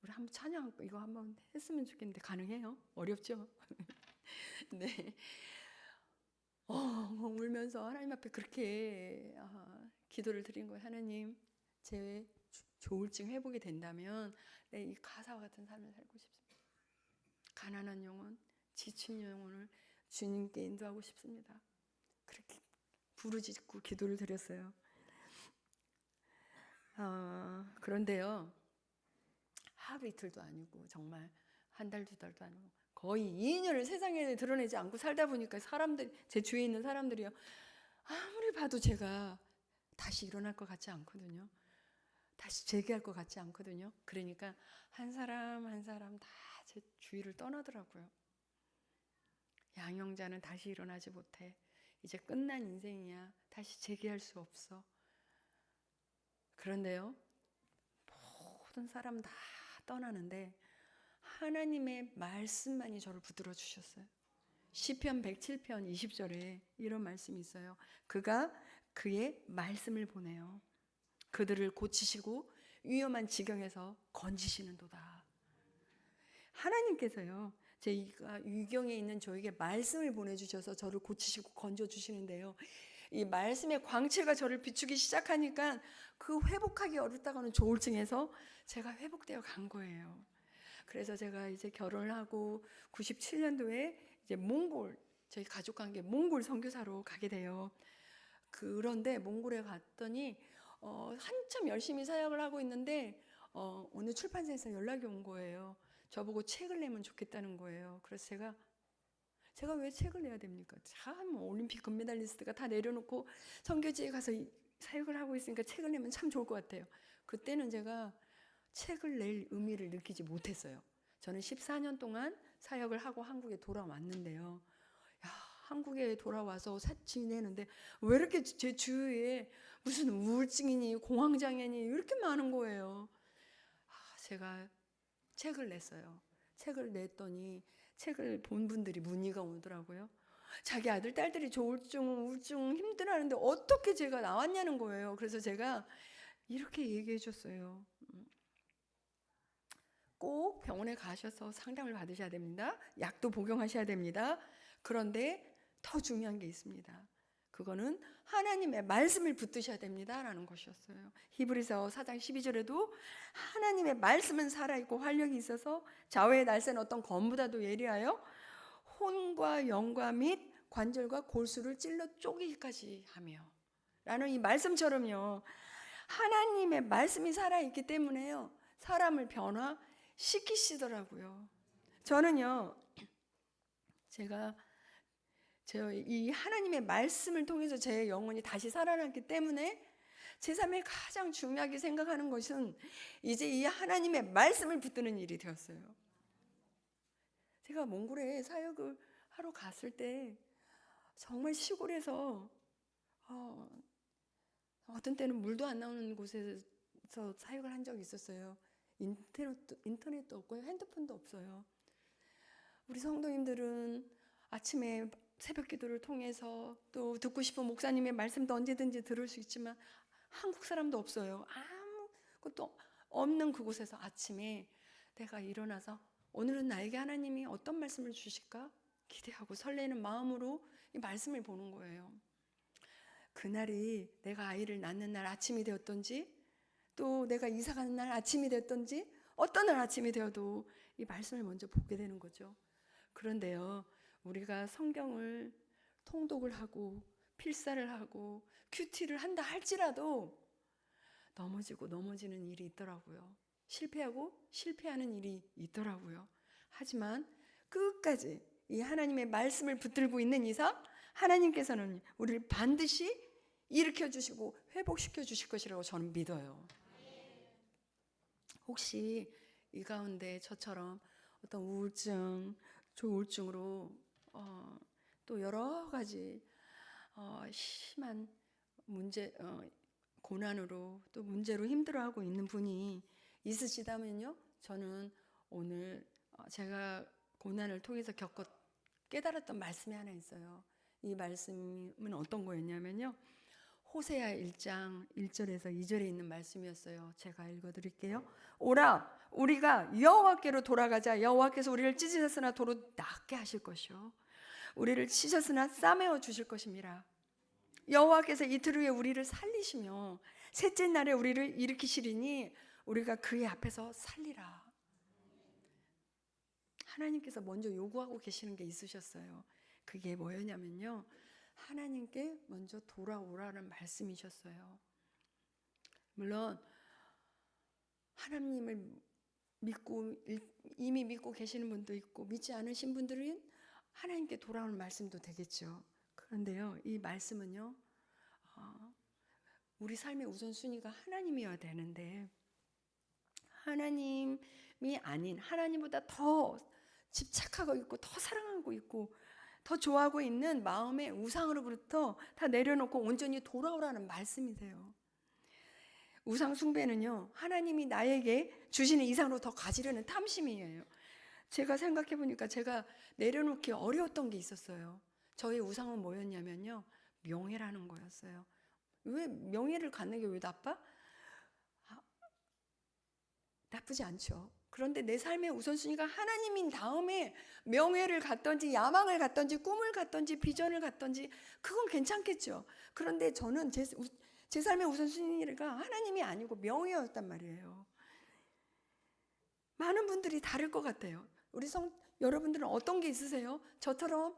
우리 한번 찬양 이거 한번 했으면 좋겠는데 가능해요? 어렵죠? 네. 울면서 하나님 앞에 그렇게 기도를 드린 거예요. 하나님, 제 조울증 회복이 된다면 이 가사와 같은 삶을 살고 싶습니다. 가난한 영혼, 지친 영혼을 주님께 인도하고 싶습니다. 그렇게 부르짖고 기도를 드렸어요. 그런데요, 하루 이틀도 아니고 정말 한 달, 두 달도 아니고 거의 2년을 세상에 드러내지 않고 살다 보니까 제 주위에 있는 사람들이요, 아무리 봐도 제가 다시 일어날 것 같지 않거든요. 다시 재기할 것 같지 않거든요. 그러니까 한 사람 한 사람 다 제 주위를 떠나더라고요. 양형자는 다시 일어나지 못해. 이제 끝난 인생이야. 다시 재기할 수 없어. 그런데요, 모든 사람 다 떠나는데 하나님의 말씀만이 저를 붙들어 주셨어요. 시편 107편 20절에 이런 말씀이 있어요. 그가 그의 말씀을 보내요. 그들을 고치시고 위험한 지경에서 건지시는도다. 하나님께서요, 제가 유경에 있는 저에게 말씀을 보내주셔서 저를 고치시고 건져주시는데요, 이 말씀의 광채가 저를 비추기 시작하니까 그 회복하기 어렵다고는 조울증에서 제가 회복되어 간 거예요. 그래서 제가 이제 결혼을 하고 97년도에 이제 저희 가족 관계 몽골 선교사로 가게 돼요. 그런데 몽골에 갔더니 한참 열심히 사역을 하고 있는데 어느 출판사에서 연락이 온 거예요. 저보고 책을 내면 좋겠다는 거예요. 그래서 제가 왜 책을 내야 됩니까? 참 올림픽 금메달리스트가 다 내려놓고 선교지에 가서 사역을 하고 있으니까 책을 내면 참 좋을 것 같아요. 그때는 제가 책을 낼 의미를 느끼지 못했어요. 저는 14년 동안 사역을 하고 한국에 돌아왔는데요. 한국에 돌아와서 지내는데 왜 이렇게 제 주위에 무슨 우울증이니 공황장애니 이렇게 많은 거예요. 제가 책을 냈어요. 책을 냈더니 책을 본 분들이 문의가 오더라고요. 자기 아들, 딸들이 우울증 힘들어하는데 어떻게 제가 나왔냐는 거예요. 그래서 제가 이렇게 얘기해 줬어요. 꼭 병원에 가셔서 상담을 받으셔야 됩니다. 약도 복용하셔야 됩니다. 그런데 더 중요한 게 있습니다. 그거는 하나님의 말씀을 붙드셔야 됩니다 라는 것이었어요. 히브리서 4장 12절에도 하나님의 말씀은 살아있고 활력이 있어서 좌우의 날쌘 어떤 검보다도 예리하여 혼과 영과 및 관절과 골수를 찔러 쪼개기까지 하며 라는 이 말씀처럼요, 하나님의 말씀이 살아있기 때문에요, 사람을 변화시키시더라고요. 저는요, 이 하나님의 말씀을 통해서 제 영혼이 다시 살아났기 때문에 제 삶에 가장 중요하게 생각하는 것은 이제 이 하나님의 말씀을 붙드는 일이 되었어요. 제가 몽골에 사역을 하러 갔을 때 정말 시골에서 어떤 때는 물도 안 나오는 곳에서 사역을 한 적이 있었어요. 인터넷도 없고요, 핸드폰도 없어요. 우리 성도님들은 아침에 새벽 기도를 통해서 또 듣고 싶은 목사님의 말씀도 언제든지 들을 수 있지만 한국 사람도 없어요. 아무것도 없는 그곳에서 아침에 내가 일어나서 오늘은 나에게 하나님이 어떤 말씀을 주실까 기대하고 설레는 마음으로 이 말씀을 보는 거예요. 그날이 내가 아이를 낳는 날 아침이 되었던지, 또 내가 이사 가는 날 아침이 되었던지, 어떤 날 아침이 되어도 이 말씀을 먼저 보게 되는 거죠. 그런데요, 우리가 성경을 통독을 하고 필사를 하고 큐티를 한다 할지라도 넘어지는 일이 있더라고요. 실패하는 일이 있더라고요. 하지만 끝까지 이 하나님의 말씀을 붙들고 있는 이상 하나님께서는 우리를 반드시 일으켜 주시고 회복시켜 주실 것이라고 저는 믿어요. 혹시 이 가운데 저처럼 어떤 우울증, 조울증으로 또 여러 가지 심한 문제, 고난으로 또 문제로 힘들어하고 있는 분이 있으시다면요, 저는 오늘 제가 고난을 통해서 깨달았던 말씀이 하나 있어요. 이 말씀은 어떤 거였냐면요, 호세아 1장 1절에서 2절에 있는 말씀이었어요. 제가 읽어드릴게요. 오라, 우리가 여호와께로 돌아가자. 여호와께서 우리를 찢으셨으나 도로 낫게 하실 것이요, 우리를 치셨으나 싸매어 주실 것입니다. 여호와께서 이틀 후에 우리를 살리시며 셋째 날에 우리를 일으키시리니 우리가 그의 앞에서 살리라. 하나님께서 먼저 요구하고 계시는 게 있으셨어요. 그게 뭐였냐면요, 하나님께 먼저 돌아오라는 말씀이셨어요. 물론 하나님을 믿고 이미 믿고 계시는 분도 있고, 믿지 않으신 분들은 하나님께 돌아오는 말씀도 되겠죠. 그런데요, 이 말씀은요, 우리 삶의 우선순위가 하나님이어야 되는데, 하나님이 아닌 하나님보다 더 집착하고 있고, 더 사랑하고 있고, 더 좋아하고 있는 마음의 우상으로부터 다 내려놓고 온전히 돌아오라는 말씀이세요. 우상 숭배는요, 하나님이 나에게 주시는 이상으로 더 가지려는 탐심이에요. 제가 생각해 보니까 제가 내려놓기 어려웠던 게 있었어요. 저의 우상은 뭐였냐면요, 명예라는 거였어요. 왜 명예를 갖는 게 왜 나빠? 나쁘지 않죠. 그런데 내 삶의 우선순위가 하나님인 다음에 명예를 갖던지 야망을 갖던지 꿈을 갖던지 비전을 갖던지 그건 괜찮겠죠. 그런데 저는 제 삶의 우선순위가 하나님이 아니고 명예였단 말이에요. 많은 분들이 다를 것 같아요. 여러분들은 어떤 게 있으세요? 저처럼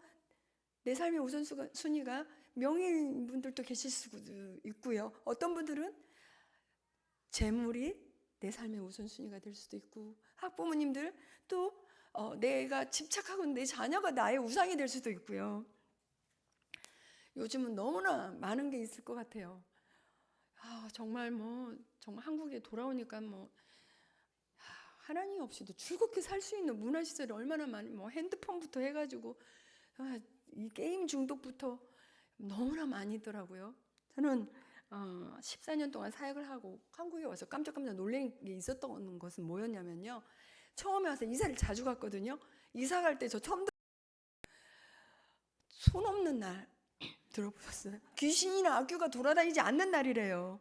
내 삶의 우선순위가 명예인 분들도 계실 수도 있고요. 어떤 분들은 재물이 내 삶의 우선순위가 될 수도 있고, 학부모님들 또 내가 집착하고 있는 내 자녀가 나의 우상이 될 수도 있고요. 요즘은 너무나 많은 게 있을 것 같아요. 정말 한국에 돌아오니까 하나님 없이도 즐겁게 살 수 있는 문화시설이 얼마나 많이, 핸드폰부터 해가지고 이 게임 중독부터 너무나 많이 있더라고요. 저는 14년 동안 사역을 하고 한국에 와서 깜짝깜짝 놀란 게 있었던 것은 뭐였냐면요, 처음에 와서 이사를 자주 갔거든요. 이사 갈 때 저 처음 손 없는 날 들어보셨어요? 귀신이나 악귀가 돌아다니지 않는 날이래요.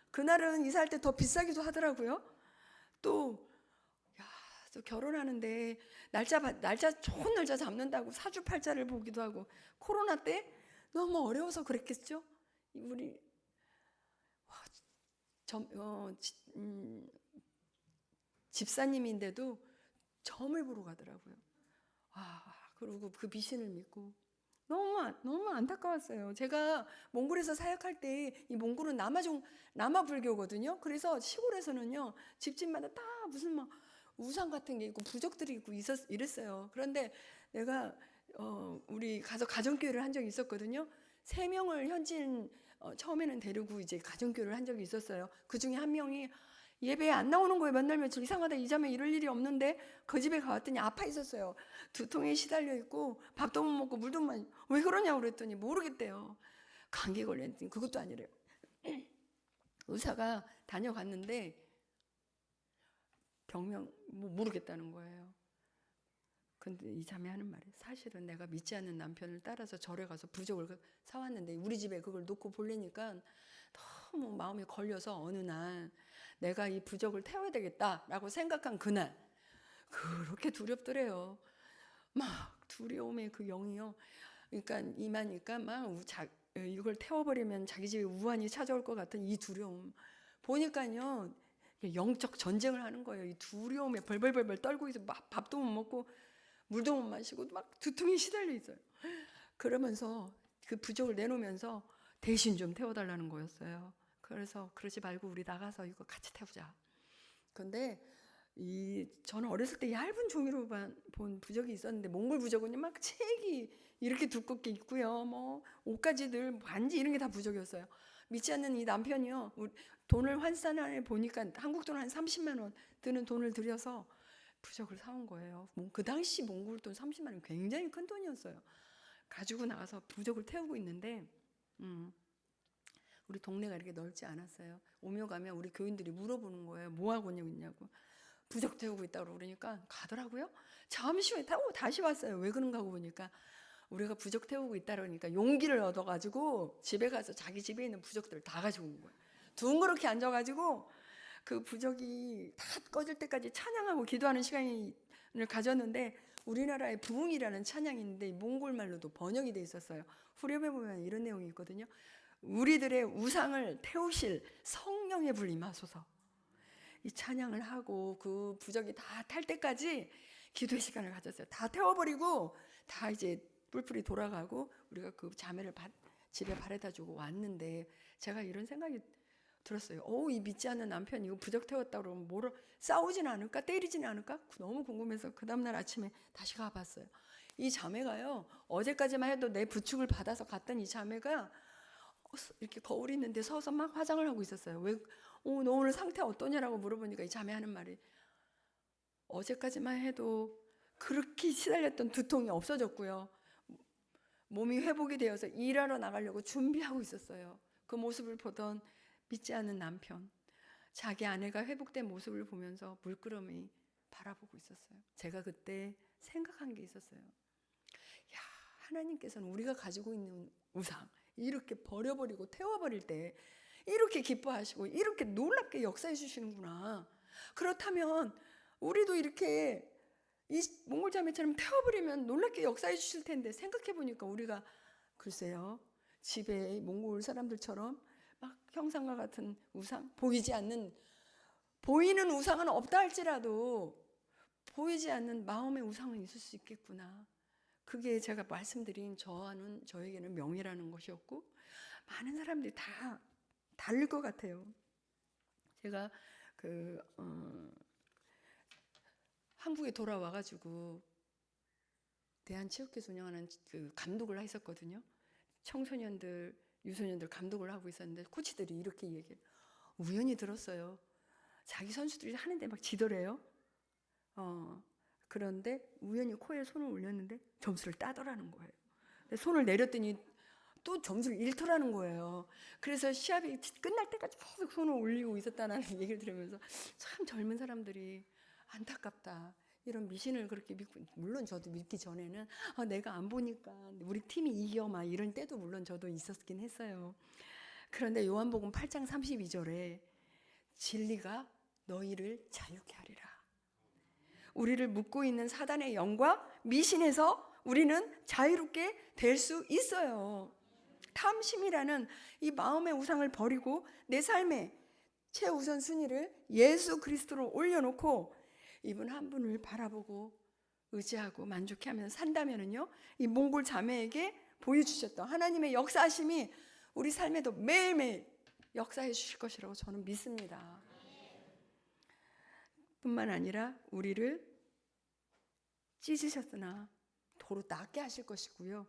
그날은 이사할 때 더 비싸기도 하더라고요. 또 결혼하는데 좋은 날짜 잡는다고 사주팔자를 보기도 하고, 코로나 때 너무 어려워서 그랬겠죠. 우리 집사님인데도 점을 보러 가더라고요. 그리고 그 미신을 믿고 너무 안타까웠어요. 제가 몽골에서 사역할 때, 이 몽골은 남아 불교거든요. 그래서 시골에서는요, 집집마다 다 무슨 우상 같은 게 있고 부적들이 있고 이랬어요. 그런데 내가 우리 가서 가정교회를 한 적이 있었거든요. 3명을 현지인 처음에는 데리고 이제 가정교회를 한 적이 있었어요. 그 중에 한 명이 예배에 안 나오는 거예요. 몇 날 며칠. 이상하다, 이 자매 이럴 일이 없는데. 그 집에 가봤더니 아파 있었어요. 두통에 시달려 있고 밥도 못 먹고 물도 못 마시고. 왜 그러냐고 그랬더니 모르겠대요. 감기 걸렸더니 그것도 아니래요. 의사가 다녀갔는데 병명 모르겠다는 거예요. 근데 이 자매 하는 말이, 사실은 내가 믿지 않는 남편을 따라서 절에 가서 부적을 사왔는데 우리 집에 그걸 놓고 보려니까 너무 마음에 걸려서 어느 날 내가 이 부적을 태워야 되겠다라고 생각한 그날, 그렇게 두렵더래요. 막 두려움의 그 영이요. 그러니까 임하니까 이걸 태워버리면 자기 집에 우환이 찾아올 것 같은 이 두려움. 보니까요, 영적 전쟁을 하는 거예요. 이 두려움에 벌벌벌 떨고 있어. 막 밥도 못 먹고 물도 못 마시고 막 두통이 시달려 있어요. 그러면서 그 부적을 내놓으면서 대신 좀 태워달라는 거였어요. 그래서 그러지 말고 우리 나가서 이거 같이 태우자. 근데 저는 어렸을 때 얇은 종이로 본 부적이 있었는데, 몽골 부적은요, 막 책이 이렇게 두껍게 있고요, 옷가지들, 반지 이런 게 다 부적이었어요. 믿지 않는 이 남편이요, 돈을 환산해 보니까 한국 돈 한 30만 원 드는 돈을 들여서 부적을 사온 거예요. 그 당시 몽골 돈 30만 원 굉장히 큰 돈이었어요. 가지고 나가서 부적을 태우고 있는데 우리 동네가 이렇게 넓지 않았어요. 오며 가며 우리 교인들이 물어보는 거예요. 뭐 하고 있냐고. 부적 태우고 있다고 그러니까 가더라고요. 잠시 후에 타고 다시 왔어요. 왜 그런가 하고 보니까 우리가 부적 태우고 있다 그러니까 용기를 얻어가지고 집에 가서 자기 집에 있는 부적들을 다 가지고 온 거예요. 둥그렇게 앉아가지고 그 부적이 다 꺼질 때까지 찬양하고 기도하는 시간을 가졌는데, 우리나라의 부흥이라는 찬양이 있는데 몽골 말로도 번역이 돼 있었어요. 후렴에 보면 이런 내용이 있거든요. 우리들의 우상을 태우실 성령의 불 임하소서. 이 찬양을 하고 그 부적이 다 탈 때까지 기도의 시간을 가졌어요. 다 태워버리고 다 이제 뿔뿔이 돌아가고 우리가 그 자매를 집에 바래다 주고 왔는데, 제가 이런 생각이 들었어요. 이 믿지 않는 남편이 이거 부적 태웠다 그러면 뭐를 싸우진 않을까? 때리진 않을까? 너무 궁금해서 그 다음날 아침에 다시 가봤어요. 이 자매가요, 어제까지만 해도 내 부축을 받아서 갔던 이 자매가 이렇게 거울이 있는데 서서 막 화장을 하고 있었어요. 왜, 너 오늘 상태 어떠냐라고 물어보니까 이 자매 하는 말이, 어제까지만 해도 그렇게 시달렸던 두통이 없어졌고요. 몸이 회복이 되어서 일하러 나가려고 준비하고 있었어요. 그 모습을 보던 믿지 않는 남편, 자기 아내가 회복된 모습을 보면서 물끄러미 바라보고 있었어요. 제가 그때 생각한 게 있었어요. 야, 하나님께서는 우리가 가지고 있는 우상 이렇게 버려버리고 태워버릴 때 이렇게 기뻐하시고 이렇게 놀랍게 역사해 주시는구나. 그렇다면 우리도 이렇게 이 몽골 자매처럼 태워버리면 놀랍게 역사해 주실 텐데, 생각해 보니까 우리가 글쎄요, 집에 몽골 사람들처럼 막 형상과 같은 우상, 보이는 우상은 없다 할지라도 보이지 않는 마음의 우상은 있을 수 있겠구나. 그게 제가 말씀드린 저에게는 명예라는 것이었고, 많은 사람들이 다 다를 것 같아요. 제가 한국에 돌아와가지고 대한체육회에서 운영하는 그 감독을 했었거든요. 청소년들, 유소년들 감독을 하고 있었는데 코치들이 이렇게 얘기해요. 우연히 들었어요. 자기 선수들이 하는데 막 지더래요. 그런데 우연히 코에 손을 올렸는데 점수를 따더라는 거예요. 손을 내렸더니 또 점수를 잃더라는 거예요. 그래서 시합이 끝날 때까지 계속 손을 올리고 있었다는 얘기를 들으면서 참 젊은 사람들이 안타깝다. 이런 미신을 그렇게 믿고, 물론 저도 믿기 전에는 내가 안 보니까 우리 팀이 이겨 막 이런 때도 물론 저도 있었긴 했어요. 그런데 요한복음 8장 32절에 진리가 너희를 자유케 하리라. 우리를 묶고 있는 사단의 영과 미신에서 우리는 자유롭게 될 수 있어요. 탐심이라는 이 마음의 우상을 버리고 내 삶의 최우선 순위를 예수 그리스도로 올려놓고 이분 한 분을 바라보고 의지하고 만족해하면서 산다면은요, 이 몽골 자매에게 보여주셨던 하나님의 역사하심이 우리 삶에도 매일매일 역사해 주실 것이라고 저는 믿습니다. 뿐만 아니라 우리를 찢으셨으나 도로 낫게 하실 것이고요,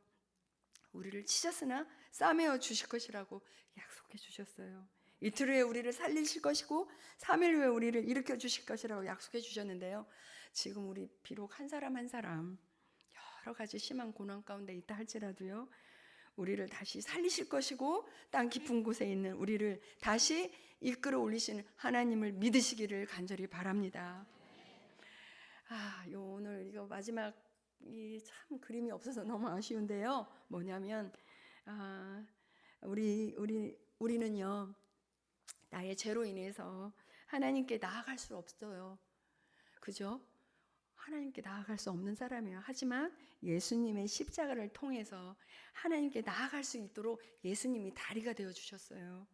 우리를 치셨으나 싸매어 주실 것이라고 약속해 주셨어요. 이틀 후에 우리를 살리실 것이고 3일 후에 우리를 일으켜 주실 것이라고 약속해 주셨는데요, 지금 우리 비록 한 사람 한 사람 여러 가지 심한 고난 가운데 있다 할지라도요, 우리를 다시 살리실 것이고 땅 깊은 곳에 있는 우리를 다시 이끌어 올리시는 하나님을 믿으시기를 간절히 바랍니다. 오늘 이거 마지막이 참 그림이 없어서 너무 아쉬운데요, 뭐냐면 우리는요, 나의 죄로 인해서 하나님께 나아갈 수 없어요. 그죠? 하나님께 나아갈 수 없는 사람이에요. 하지만 예수님의 십자가를 통해서 하나님께 나아갈 수 있도록 예수님이 다리가 되어 주셨어요.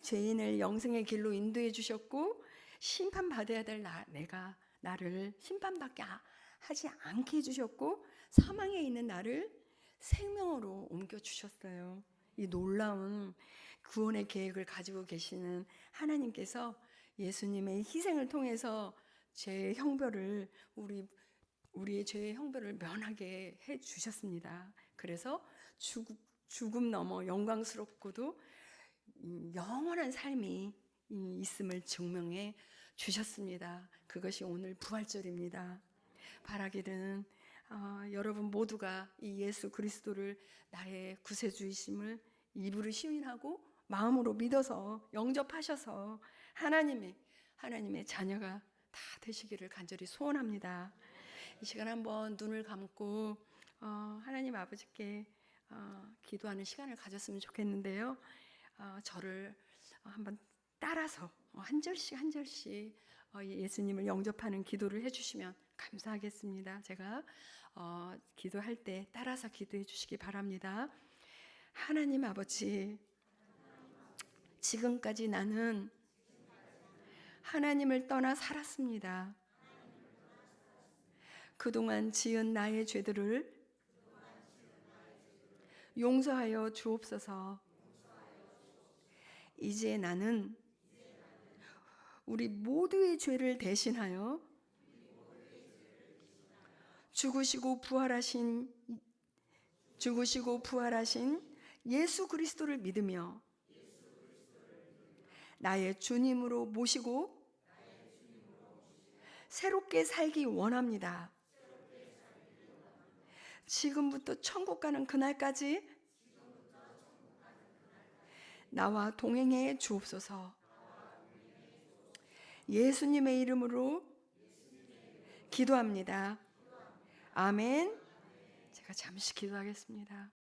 죄인을 영생의 길로 인도해 주셨고, 심판받아야 될 내가 나를 심판받게 하지 않게 해주셨고, 사망에 있는 나를 생명으로 옮겨 주셨어요. 이 놀라운 구원의 계획을 가지고 계시는 하나님께서 예수님의 희생을 통해서 죄의 형벌을 우리의 죄의 형벌을 면하게 해 주셨습니다. 그래서 죽음 넘어 영광스럽고도 영원한 삶이 있음을 증명해 주셨습니다. 그것이 오늘 부활절입니다. 바라기는 여러분 모두가 이 예수 그리스도를 나의 구세주이심을 입으로 시인하고 마음으로 믿어서 영접하셔서 하나님의 자녀가 다 되시기를 간절히 소원합니다. 이 시간 한번 눈을 감고 하나님 아버지께 기도하는 시간을 가졌으면 좋겠는데요. 저를 한번 따라서 한 절씩 한 절씩 예수님을 영접하는 기도를 해주시면 감사하겠습니다. 제가 기도할 때 따라서 기도해 주시기 바랍니다. 하나님 아버지, 지금까지 나는 하나님을 떠나 살았습니다. 그동안 지은 나의 죄들을 용서하여 주옵소서. 이제 나는 우리 모두의 죄를 대신하여 죽으시고 부활하신 예수 그리스도를 믿으며 나의 주님으로 모시고 새롭게 살기 원합니다. 지금부터 천국 가는 그날까지 나와 동행해 주옵소서. 예수님의 이름으로 기도합니다. 아멘. 제가 잠시 기도하겠습니다.